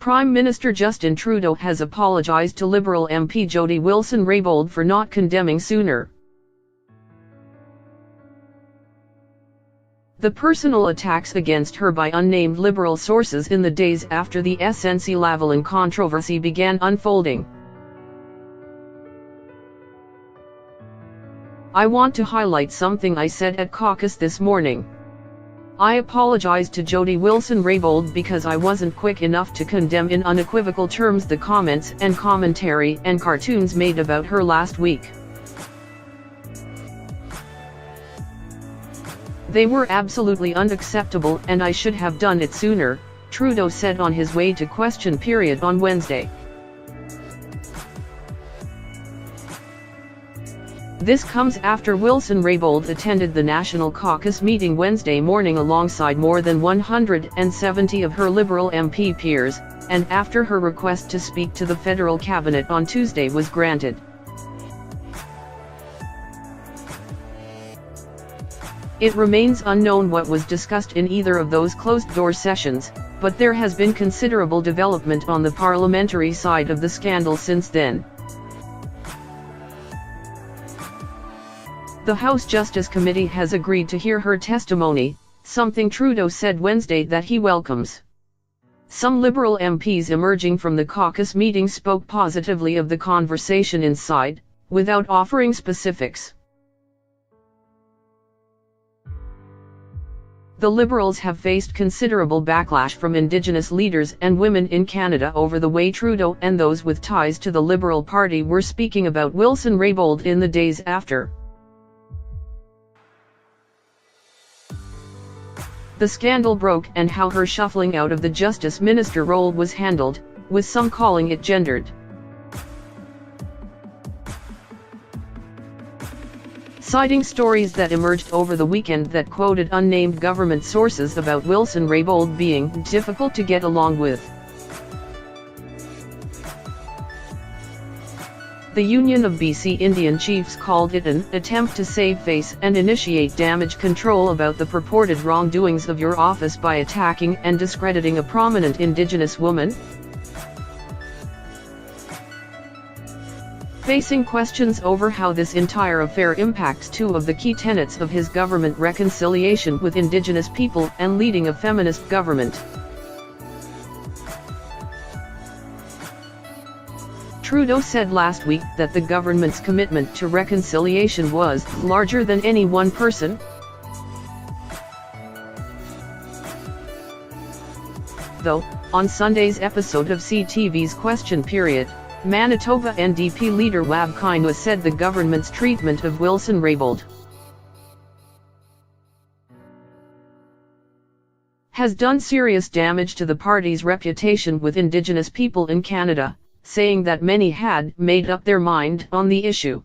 Prime Minister Justin Trudeau has apologized to Liberal MP Jody Wilson-Raybould for not condemning sooner. The personal attacks against her by unnamed Liberal sources in the days after the SNC-Lavalin controversy began unfolding. "I want to highlight something I said at caucus this morning. I apologized to Jody Wilson-Raybould because I wasn't quick enough to condemn in unequivocal terms the comments and commentary and cartoons made about her last week. They were absolutely unacceptable and I should have done it sooner," Trudeau said on his way to question period on Wednesday. This comes after Wilson-Raybould attended the National Caucus meeting Wednesday morning alongside more than 170 of her Liberal MP peers, and after her request to speak to the federal cabinet on Tuesday was granted. It remains unknown what was discussed in either of those closed-door sessions, but there has been considerable development on the parliamentary side of the scandal since then. The House Justice Committee has agreed to hear her testimony, something Trudeau said Wednesday that he welcomes. Some Liberal MPs emerging from the caucus meeting spoke positively of the conversation inside, without offering specifics. The Liberals have faced considerable backlash from Indigenous leaders and women in Canada over the way Trudeau and those with ties to the Liberal Party were speaking about Wilson-Raybould in the days after. The scandal broke and how her shuffling out of the Justice Minister role was handled, with some calling it gendered. Citing stories that emerged over the weekend that quoted unnamed government sources about Wilson-Raybould being difficult to get along with. The Union of B.C. Indian chiefs called it an attempt to save face and initiate damage control about the purported wrongdoings of your office by attacking and discrediting a prominent Indigenous woman. Facing questions over how this entire affair impacts two of the key tenets of his government: reconciliation with Indigenous people and leading a feminist government. Trudeau said last week that the government's commitment to reconciliation was larger than any one person. Though, on Sunday's episode of CTV's Question Period, Manitoba NDP leader Wab Kinew said the government's treatment of Wilson-Raybould has done serious damage to the party's reputation with Indigenous people in Canada, saying that many had made up their mind on the issue.